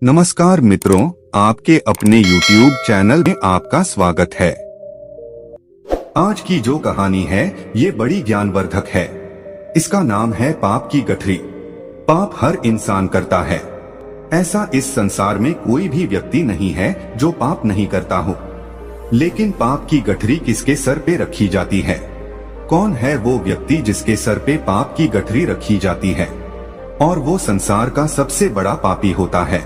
नमस्कार मित्रों, आपके अपने YouTube चैनल में आपका स्वागत है। आज की जो कहानी है ये बड़ी ज्ञानवर्धक है। इसका नाम है पाप की गठरी। पाप हर इंसान करता है। ऐसा इस संसार में कोई भी व्यक्ति नहीं है जो पाप नहीं करता हो। लेकिन पाप की गठरी किसके सर पे रखी जाती है? कौन है वो व्यक्ति जिसके सर पे पाप की गठरी रखी जाती है और वो संसार का सबसे बड़ा पापी होता है?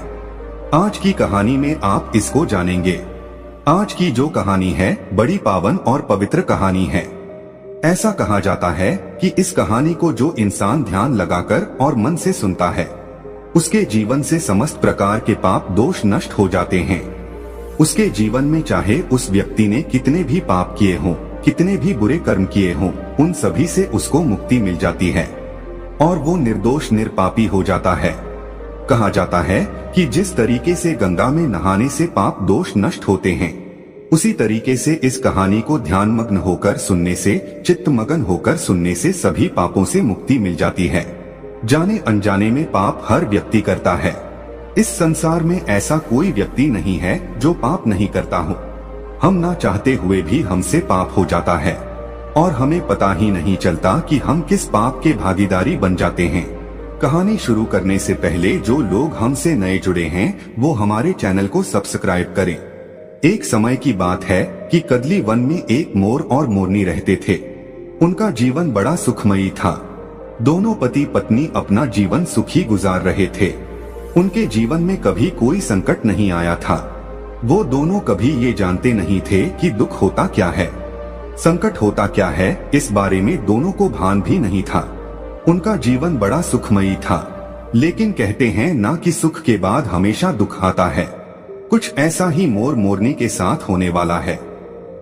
आज की कहानी में आप इसको जानेंगे। आज की जो कहानी है बड़ी पावन और पवित्र कहानी है। ऐसा कहा जाता है कि इस कहानी को जो इंसान ध्यान लगाकर और मन से सुनता है उसके जीवन से समस्त प्रकार के पाप दोष नष्ट हो जाते हैं। उसके जीवन में चाहे उस व्यक्ति ने कितने भी पाप किए हों, कितने भी बुरे कर्म किए हों, उन सभी से उसको मुक्ति मिल जाती है और वो निर्दोष निरपापी हो जाता है। कहा जाता है कि जिस तरीके से गंगा में नहाने से पाप दोष नष्ट होते हैं, उसी तरीके से इस कहानी को ध्यान मग्न होकर सुनने से, चित्त मगन होकर सुनने से सभी पापों से मुक्ति मिल जाती है। जाने अनजाने में पाप हर व्यक्ति करता है। इस संसार में ऐसा कोई व्यक्ति नहीं है जो पाप नहीं करता हो। हम ना चाहते हुए भी हमसे पाप हो जाता है और हमें पता ही नहीं चलता कि हम किस पाप के भागीदारी बन जाते हैं। कहानी शुरू करने से पहले जो लोग हमसे नए जुड़े हैं वो हमारे चैनल को सब्सक्राइब करें। एक समय की बात है कि कदली वन में एक मोर और मोरनी रहते थे। उनका जीवन बड़ा सुखमयी था। दोनों पति पत्नी अपना जीवन सुखी गुजार रहे थे। उनके जीवन में कभी कोई संकट नहीं आया था। वो दोनों कभी ये जानते नहीं थे कि दुख होता क्या है, संकट होता क्या है, इस बारे में दोनों को भान भी नहीं था। उनका जीवन बड़ा सुखमयी था। लेकिन कहते हैं ना कि सुख के बाद हमेशा दुख आता है। कुछ ऐसा ही मोर मोरनी के साथ होने वाला है।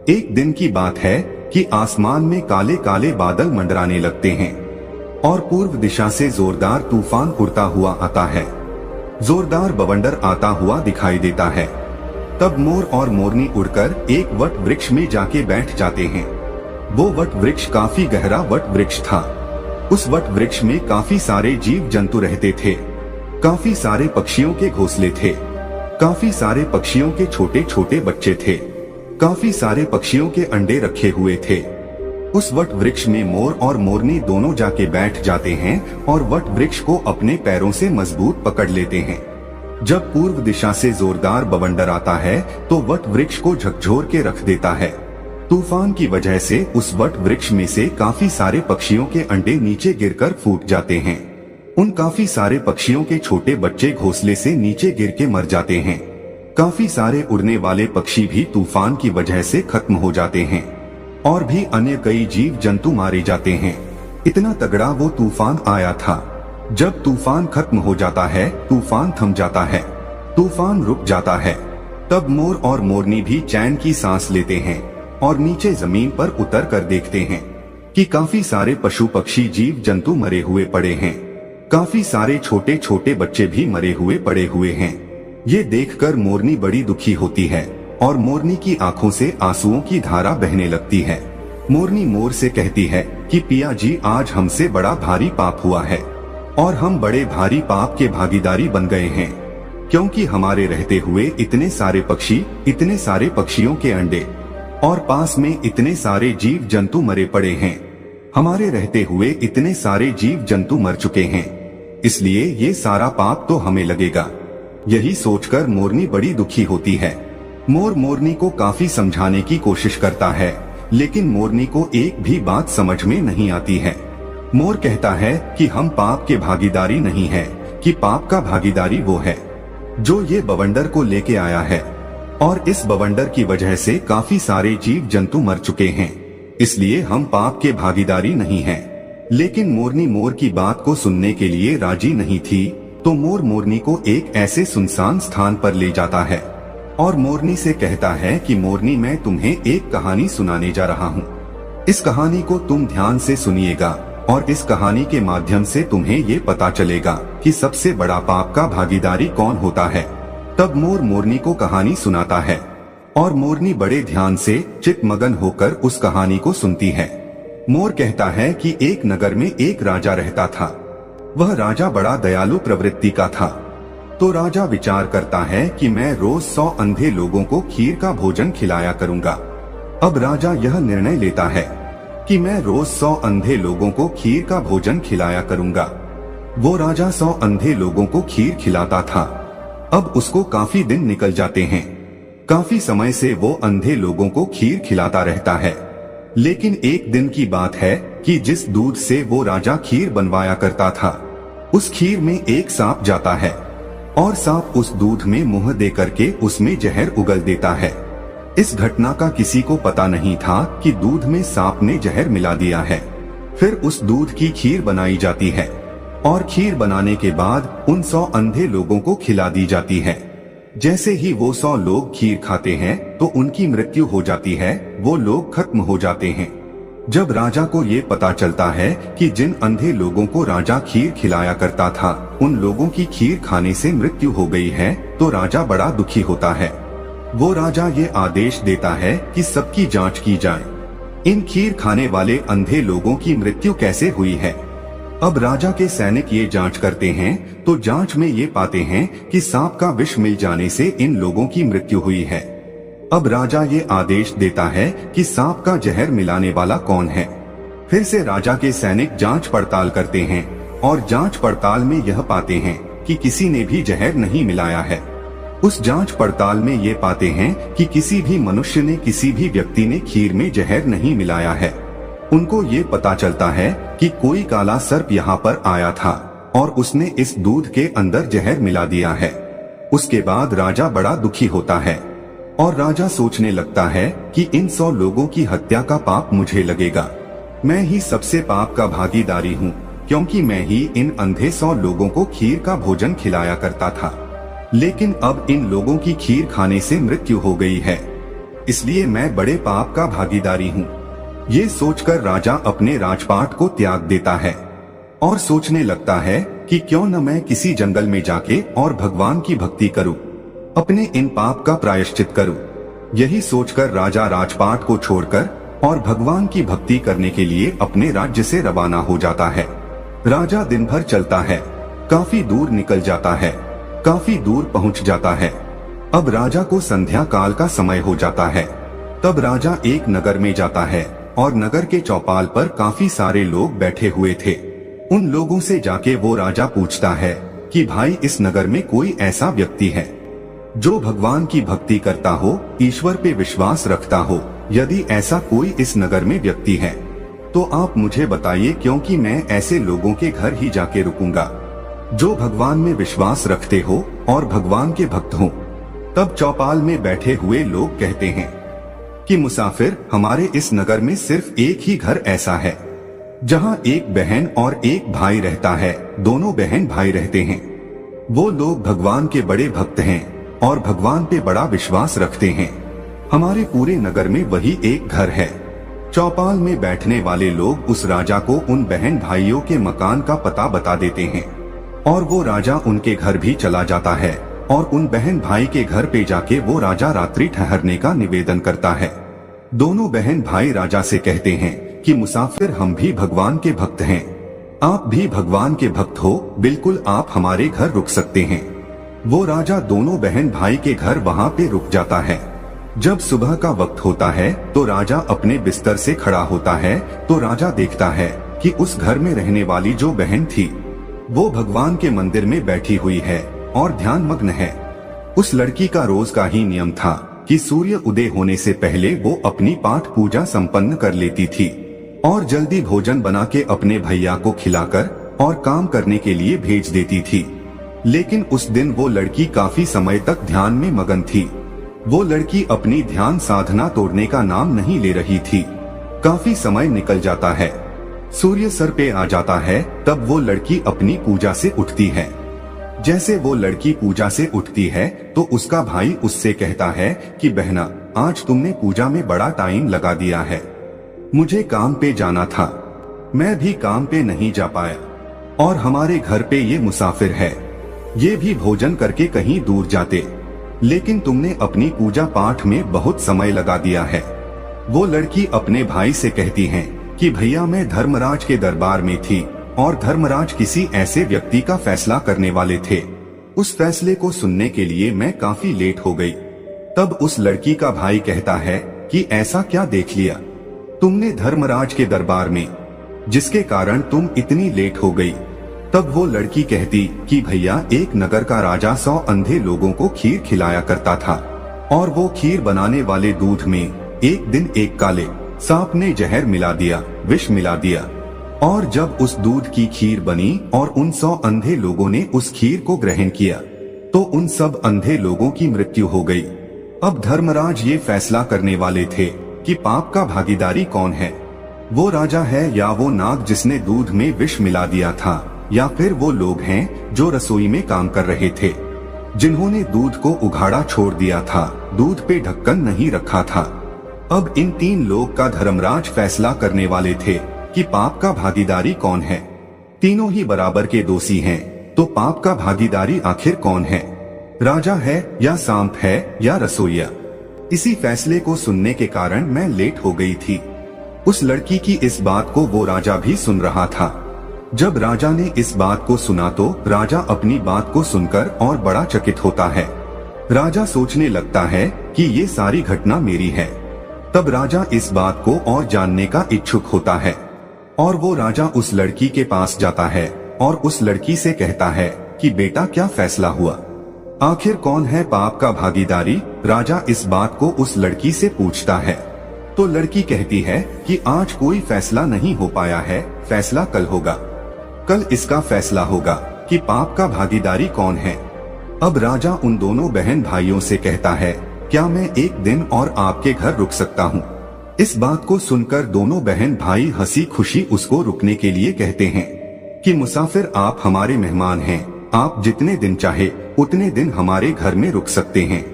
एक दिन की बात है कि आसमान में काले काले बादल मंडराने लगते हैं और पूर्व दिशा से जोरदार तूफान उड़ता हुआ आता है। जोरदार बवंडर आता हुआ दिखाई देता है। तब मोर और मोरनी उड़कर एक वट वृक्ष में जाके बैठ जाते हैं। वो वट वृक्ष काफी गहरा वट वृक्ष था। उस वट वृक्ष में काफी सारे जीव जंतु रहते थे। काफी सारे पक्षियों के घोंसले थे। काफी सारे पक्षियों के छोटे छोटे बच्चे थे। काफी सारे पक्षियों के अंडे रखे हुए थे। उस वट वृक्ष में मोर और मोरनी दोनों जाके बैठ जाते हैं और वट वृक्ष को अपने पैरों से मजबूत पकड़ लेते हैं। जब पूर्व दिशा से जोरदार बवंडर आता है तो वट वृक्ष को झकझोर के रख देता है। तूफान की वजह से उस वट वृक्ष में से काफी सारे पक्षियों के अंडे नीचे गिरकर फूट जाते हैं। उन काफी सारे पक्षियों के छोटे बच्चे घोंसले से नीचे गिर के मर जाते हैं। काफी सारे उड़ने वाले पक्षी भी तूफान की वजह से खत्म हो जाते हैं और भी अन्य कई जीव जंतु मारे जाते हैं। इतना तगड़ा वो तूफान आया था। जब तूफान खत्म हो जाता है, तूफान थम जाता है, तूफान रुक जाता है, तब मोर और मोरनी भी चैन की सांस लेते हैं और नीचे जमीन पर उतर कर देखते हैं कि काफी सारे पशु पक्षी जीव जंतु मरे हुए पड़े हैं। काफी सारे छोटे छोटे बच्चे भी मरे हुए पड़े हुए हैं। ये देखकर मोरनी बड़ी दुखी होती है और मोरनी की आंखों से आंसुओं की धारा बहने लगती है। मोरनी मोर से कहती है कि पिया जी, आज हमसे बड़ा भारी पाप हुआ है और हम बड़े भारी पाप के भागीदारी बन गए हैं, क्योंकि हमारे रहते हुए इतने सारे पक्षी, इतने सारे पक्षियों के अंडे और पास में इतने सारे जीव जंतु मरे पड़े हैं। हमारे रहते हुए इतने सारे जीव जंतु मर चुके हैं, इसलिए ये सारा पाप तो हमें लगेगा। यही सोचकर मोरनी बड़ी दुखी होती है। मोर मोरनी को काफी समझाने की कोशिश करता है, लेकिन मोरनी को एक भी बात समझ में नहीं आती है। मोर कहता है कि हम पाप के भागीदारी नहीं है, कि पाप का भागीदारी वो है जो ये बवंडर को लेके आया है और इस बवंडर की वजह से काफी सारे जीव जंतु मर चुके हैं, इसलिए हम पाप के भागीदारी नहीं हैं। लेकिन मोरनी मोर की बात को सुनने के लिए राजी नहीं थी, तो मोर मोरनी को एक ऐसे सुनसान स्थान पर ले जाता है और मोरनी से कहता है कि मोरनी, मैं तुम्हें एक कहानी सुनाने जा रहा हूँ। इस कहानी को तुम ध्यान से सुनिएगा और इस कहानी के माध्यम से तुम्हें ये पता चलेगा कि सबसे बड़ा पाप का भागीदारी कौन होता है। तब मोर मोरनी को कहानी सुनाता है और मोरनी बड़े ध्यान से चित्त मगन होकर उस कहानी को सुनती है। मोर कहता है कि एक नगर में एक राजा रहता था। वह राजा बड़ा दयालु प्रवृत्ति का था। तो राजा विचार करता है कि मैं रोज 100 अंधे लोगों को खीर का भोजन खिलाया करूंगा। अब राजा यह निर्णय लेता है कि मैं रोज 100 अंधे लोगों को खीर का भोजन खिलाया करूंगा। वो राजा 100 अंधे लोगों को खीर खिलाता था। अब उसको काफी दिन निकल जाते हैं। काफी समय से वो अंधे लोगों को खीर खिलाता रहता है। लेकिन एक दिन की बात है कि जिस दूध से वो राजा खीर बनवाया करता था, उस खीर में एक सांप जाता है और सांप उस दूध में मुंह दे करके उसमें जहर उगल देता है। इस घटना का किसी को पता नहीं था कि दूध में सांप ने जहर मिला दिया है। फिर उस दूध की खीर बनाई जाती है और खीर बनाने के बाद उन 100 अंधे लोगों को खिला दी जाती है। जैसे ही वो 100 लोग खीर खाते हैं तो उनकी मृत्यु हो जाती है, वो लोग खत्म हो जाते हैं। जब राजा को ये पता चलता है कि जिन अंधे लोगों को राजा खीर खिलाया करता था, उन लोगों की खीर खाने से मृत्यु हो गई है, तो राजा बड़ा दुखी होता है। वो राजा ये आदेश देता है कि सबकी जांच की जाए, इन खीर खाने वाले अंधे लोगों की मृत्यु कैसे हुई है। अब राजा के सैनिक ये जांच करते हैं तो जांच में ये पाते हैं कि सांप का विष मिल जाने से इन लोगों की मृत्यु हुई है। अब राजा ये आदेश देता है कि सांप का जहर मिलाने वाला कौन है। फिर से राजा के सैनिक जांच पड़ताल करते हैं और जांच पड़ताल में यह पाते हैं कि किसी ने भी जहर नहीं मिलाया है। उस जांच पड़ताल में ये पाते हैं कि किसी भी मनुष्य ने, किसी भी व्यक्ति ने खीर में जहर नहीं मिलाया है। उनको ये पता चलता है कि कोई काला सर्प यहाँ पर आया था और उसने इस दूध के अंदर जहर मिला दिया है। उसके बाद राजा बड़ा दुखी होता है और राजा सोचने लगता है कि इन 100 लोगों की हत्या का पाप मुझे लगेगा। मैं ही सबसे पाप का भागीदारी हूँ, क्योंकि मैं ही इन अंधे 100 लोगों को खीर का भोजन खिलाया करता था। लेकिन अब इन लोगों की खीर खाने से मृत्यु हो गई है, इसलिए मैं बड़े पाप का भागीदारी हूँ। ये सोचकर राजा अपने राजपाट को त्याग देता है और सोचने लगता है कि क्यों न मैं किसी जंगल में जाके और भगवान की भक्ति करूं, अपने इन पाप का प्रायश्चित करूं। यही सोचकर राजा राजपाट को छोड़कर और भगवान की भक्ति करने के लिए अपने राज्य से रवाना हो जाता है। राजा दिन भर चलता है, काफी दूर निकल जाता है, काफी दूर पहुंच जाता है। अब राजा को संध्या काल का समय हो जाता है। तब राजा एक नगर में जाता है और नगर के चौपाल पर काफी सारे लोग बैठे हुए थे। उन लोगों से जाके वो राजा पूछता है कि भाई, इस नगर में कोई ऐसा व्यक्ति है जो भगवान की भक्ति करता हो, ईश्वर पे विश्वास रखता हो? यदि ऐसा कोई इस नगर में व्यक्ति है तो आप मुझे बताइए, क्योंकि मैं ऐसे लोगों के घर ही जाके रुकूंगा जो भगवान में विश्वास रखते हो और भगवान के भक्त हो। तब चौपाल में बैठे हुए लोग कहते हैं कि मुसाफिर, हमारे इस नगर में सिर्फ एक ही घर ऐसा है जहां एक बहन और एक भाई रहता है। दोनों बहन भाई रहते हैं। वो लोग भगवान के बड़े भक्त हैं और भगवान पे बड़ा विश्वास रखते हैं। हमारे पूरे नगर में वही एक घर है। चौपाल में बैठने वाले लोग उस राजा को उन बहन भाइयों के मकान का पता बता देते हैं और वो राजा उनके घर भी चला जाता है और उन बहन भाई के घर पे जाके वो राजा रात्रि ठहरने का निवेदन करता है। दोनों बहन भाई राजा से कहते हैं कि मुसाफिर, हम भी भगवान के भक्त हैं, आप भी भगवान के भक्त हो, बिल्कुल आप हमारे घर रुक सकते हैं। वो राजा दोनों बहन भाई के घर वहाँ पे रुक जाता है। जब सुबह का वक्त होता है तो राजा अपने बिस्तर से खड़ा होता है तो राजा देखता है कि उस घर में रहने वाली जो बहन थी वो भगवान के मंदिर में बैठी हुई है और ध्यान मग्न है। उस लड़की का रोज का ही नियम था कि सूर्य उदय होने से पहले वो अपनी पाठ पूजा संपन्न कर लेती थी और जल्दी भोजन बना के अपने भैया को खिलाकर और काम करने के लिए भेज देती थी। लेकिन उस दिन वो लड़की काफी समय तक ध्यान में मगन थी। वो लड़की अपनी ध्यान साधना तोड़ने का नाम नहीं ले रही थी। काफी समय निकल जाता है, सूर्य सर पे आ जाता है, तब वो लड़की अपनी पूजा से उठती है। जैसे वो लड़की पूजा से उठती है तो उसका भाई उससे कहता है कि बहना, आज तुमने पूजा में बड़ा टाइम लगा दिया है, मुझे काम पे जाना था, मैं भी काम पे नहीं जा पाया और हमारे घर पे ये मुसाफिर है, ये भी भोजन करके कहीं दूर जाते, लेकिन तुमने अपनी पूजा पाठ में बहुत समय लगा दिया है। वो लड़की अपने भाई से कहती है कि भैया, मैं धर्मराज के दरबार में थी और धर्मराज किसी ऐसे व्यक्ति का फैसला करने वाले थे उस फैसले को सुनने के लिए मैं काफी लेट हो गई। तब उस लड़की का भाई कहता है कि ऐसा क्या देख लिया तुमने धर्मराज के दरबार में, जिसके कारण तुम इतनी लेट हो गई। तब वो लड़की कहती कि भैया, एक नगर का राजा 100 अंधे लोगों को खीर खिलाया करता था, और वो खीर बनाने वाले दूध में एक दिन एक काले सांप ने जहर मिला दिया, विष मिला दिया, और जब उस दूध की खीर बनी और उन 100 अंधे लोगों ने उस खीर को ग्रहण किया तो उन सब अंधे लोगों की मृत्यु हो गई। अब धर्मराज ये फैसला करने वाले थे कि पाप का भागीदारी कौन है, वो राजा है या वो नाग जिसने दूध में विष मिला दिया था, या फिर वो लोग हैं जो रसोई में काम कर रहे थे, जिन्होंने दूध को उघाड़ा छोड़ दिया था, दूध पे ढक्कन नहीं रखा था। अब इन 3 लोग का धर्मराज फैसला करने वाले थे कि पाप का भागीदारी कौन है। तीनों ही बराबर के दोषी हैं, तो पाप का भागीदारी आखिर कौन है, राजा है या सांप है या रसोइया। इसी फैसले को सुनने के कारण मैं लेट हो गई थी। उस लड़की की इस बात को वो राजा भी सुन रहा था। जब राजा ने इस बात को सुना तो राजा अपनी बात को सुनकर और बड़ा चकित होता है। राजा सोचने लगता है कि ये सारी घटना मेरी है। तब राजा इस बात को और जानने का इच्छुक होता है, और वो राजा उस लड़की के पास जाता है और उस लड़की से कहता है कि बेटा, क्या फैसला हुआ, आखिर कौन है पाप का भागीदारी। राजा इस बात को उस लड़की से पूछता है तो लड़की कहती है कि आज कोई फैसला नहीं हो पाया है, फैसला कल होगा, कल इसका फैसला होगा कि पाप का भागीदारी कौन है। अब राजा उन दोनों बहन भाइयों से कहता है, क्या मैं एक दिन और आपके घर रुक सकता हूँ। इस बात को सुनकर दोनों बहन भाई हंसी खुशी उसको रुकने के लिए कहते हैं कि मुसाफिर, आप हमारे मेहमान हैं, आप जितने दिन चाहे उतने दिन हमारे घर में रुक सकते हैं।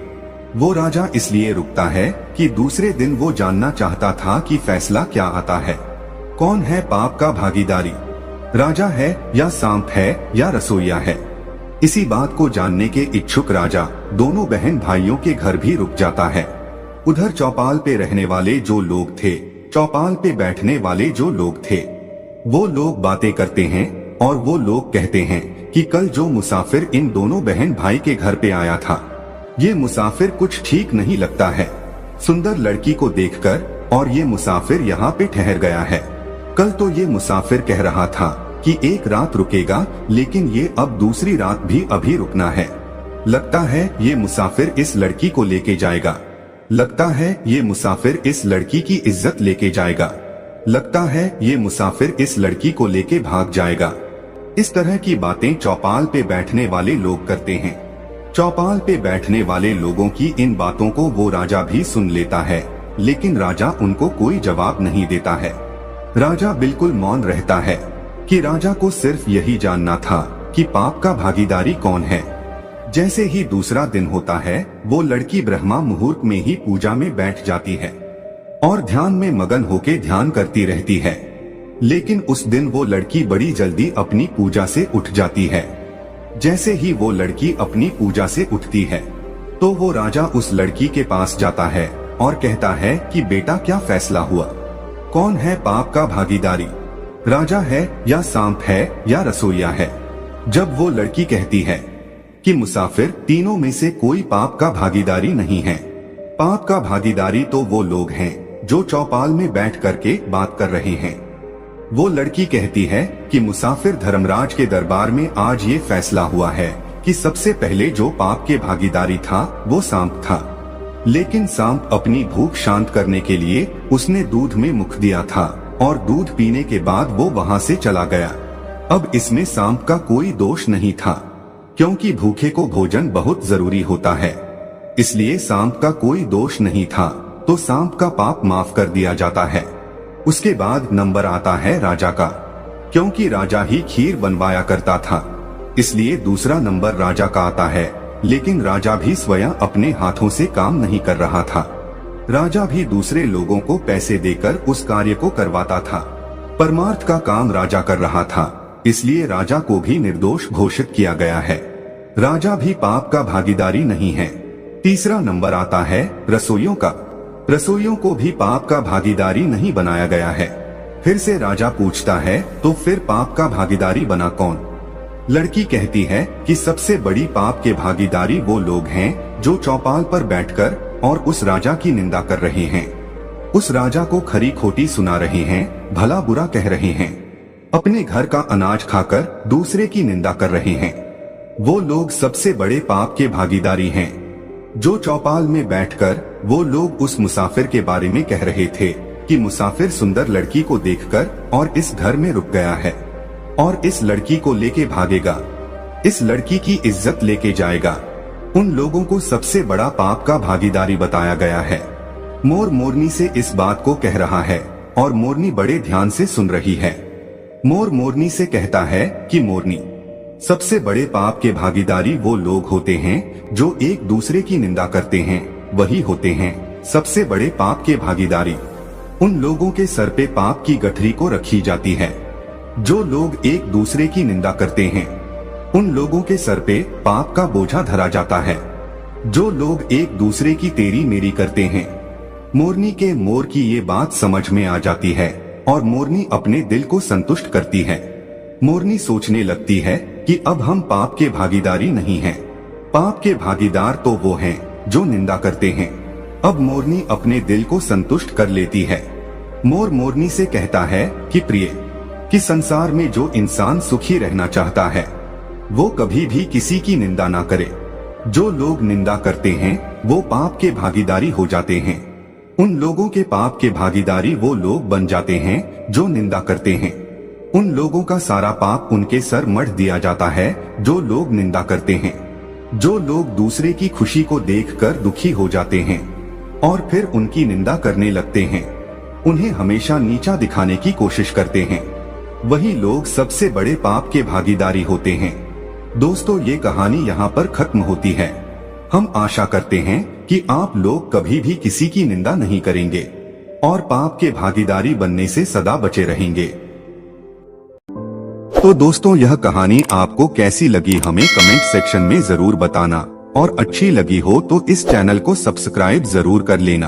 वो राजा इसलिए रुकता है कि दूसरे दिन वो जानना चाहता था कि फैसला क्या आता है, कौन है पाप का भागीदारी, राजा है या सांप है या रसोइया है। इसी बात को जानने के इच्छुक राजा दोनों बहन भाइयों के घर भी रुक जाता है। उधर चौपाल पे रहने वाले जो लोग थे, चौपाल पे बैठने वाले जो लोग थे, वो लोग बातें करते हैं और वो लोग कहते हैं कि कल जो मुसाफिर इन दोनों बहन भाई के घर पे आया था, ये मुसाफिर कुछ ठीक नहीं लगता है। सुंदर लड़की को देखकर और ये मुसाफिर यहाँ पे ठहर गया है। कल तो ये मुसाफिर कह रहा था कि एक रात रुकेगा, लेकिन ये अब दूसरी रात भी अभी रुकना है। लगता है ये मुसाफिर इस लड़की को लेके जाएगा, लगता है ये मुसाफिर इस लड़की की इज्जत लेके जाएगा, लगता है ये मुसाफिर इस लड़की को लेके भाग जाएगा। इस तरह की बातें चौपाल पे बैठने वाले लोग करते हैं। चौपाल पे बैठने वाले लोगों की इन बातों को वो राजा भी सुन लेता है, लेकिन राजा उनको कोई जवाब नहीं देता है। राजा बिल्कुल मौन रहता है कि राजा को सिर्फ यही जानना था कि पाप का भागीदारी कौन है। जैसे ही दूसरा दिन होता है, वो लड़की ब्रह्मा मुहूर्त में ही पूजा में बैठ जाती है और ध्यान में मगन होके ध्यान करती रहती है। लेकिन उस दिन वो लड़की बड़ी जल्दी अपनी पूजा से उठ जाती है। जैसे ही वो लड़की अपनी पूजा से उठती है तो वो राजा उस लड़की के पास जाता है और कहता है कि बेटा, क्या फैसला हुआ, कौन है पाप का भागीदारी, राजा है या सांप है या रसोइया है। जब वो लड़की कहती है कि मुसाफिर, तीनों में से कोई पाप का भागीदारी नहीं है, पाप का भागीदारी तो वो लोग हैं जो चौपाल में बैठ करके बात कर रहे हैं। वो लड़की कहती है कि मुसाफिर, धर्मराज के दरबार में आज ये फैसला हुआ है कि सबसे पहले जो पाप के भागीदारी था वो सांप था, लेकिन सांप अपनी भूख शांत करने के लिए उसने दूध में मुख दिया था और दूध पीने के बाद वो वहाँ से चला गया। अब इसमें सांप का कोई दोष नहीं था, क्योंकि भूखे को भोजन बहुत जरूरी होता है, इसलिए सांप का कोई दोष नहीं था, तो सांप का पाप माफ कर दिया जाता है। उसके बाद नंबर आता है राजा का, क्योंकि राजा ही खीर बनवाया करता था, इसलिए दूसरा नंबर राजा का आता है। लेकिन राजा भी स्वयं अपने हाथों से काम नहीं कर रहा था, राजा भी दूसरे लोगों को पैसे देकर उस कार्य को करवाता था। परमार्थ का काम राजा कर रहा था, इसलिए राजा को भी निर्दोष घोषित किया गया है। राजा भी पाप का भागीदारी नहीं है। तीसरा नंबर आता है रसोइयों का। रसोइयों को भी पाप का भागीदारी नहीं बनाया गया है। फिर से राजा पूछता है, तो फिर पाप का भागीदारी बना कौन? लड़की कहती है कि सबसे बड़ी पाप के भागीदारी वो लोग हैं जो चौपाल पर बैठकर और उस राजा की निंदा कर रहे हैं, उस राजा को खरी खोटी सुना रहे हैं, भला बुरा कह रहे हैं, अपने घर का अनाज खाकर दूसरे की निंदा कर रहे हैं। वो लोग सबसे बड़े पाप के भागीदारी हैं। जो चौपाल में बैठकर वो लोग उस मुसाफिर के बारे में कह रहे थे कि मुसाफिर सुंदर लड़की को देखकर और इस घर में रुक गया है और इस लड़की को लेके भागेगा, इस लड़की की इज्जत लेके जाएगा, उन लोगों को सबसे बड़ा पाप का भागीदारी बताया गया है। मोर मोरनी से इस बात को कह रहा है और मोरनी बड़े ध्यान से सुन रही है। मोर मोरनी से कहता है कि मोरनी, सबसे बड़े पाप के भागीदारी वो लोग होते हैं जो एक दूसरे की निंदा करते हैं, वही होते हैं सबसे बड़े पाप के भागीदारी। उन लोगों के सर पे पाप की गठरी को रखी जाती है। जो लोग एक दूसरे की निंदा करते हैं उन लोगों के सर पे पाप का बोझा धरा जाता है। जो लोग एक दूसरे की तेरी मेरी करते हैं, मोरनी के मोर की ये बात समझ में आ जाती है और मोरनी अपने दिल को संतुष्ट करती है। मोरनी सोचने लगती है कि अब हम पाप के भागीदारी नहीं हैं। पाप के भागीदार तो वो हैं जो निंदा करते हैं। अब मोरनी अपने दिल को संतुष्ट कर लेती है। मोर मोरनी से कहता है कि प्रिय, कि संसार में जो इंसान सुखी रहना चाहता है वो कभी भी किसी की निंदा ना करे। जो लोग निंदा करते हैं वो पाप के भागीदारी हो जाते हैं। उन लोगों के पाप के भागीदारी वो लोग बन जाते हैं जो निंदा करते हैं। उन लोगों का सारा पाप उनके सर मढ़ दिया जाता है जो लोग निंदा करते हैं। जो लोग दूसरे की खुशी को देखकर दुखी हो जाते हैं और फिर उनकी निंदा करने लगते हैं, उन्हें हमेशा नीचा दिखाने की कोशिश करते हैं, वही लोग सबसे बड़े पाप के भागीदारी होते हैं। दोस्तों, ये कहानी यहाँ पर खत्म होती है। हम आशा करते हैं कि आप लोग कभी भी किसी की निंदा नहीं करेंगे और पाप के भागीदारी बनने से सदा बचे रहेंगे। तो दोस्तों, यह कहानी आपको कैसी लगी हमें कमेंट सेक्शन में जरूर बताना और अच्छी लगी हो तो इस चैनल को सब्सक्राइब जरूर कर लेना।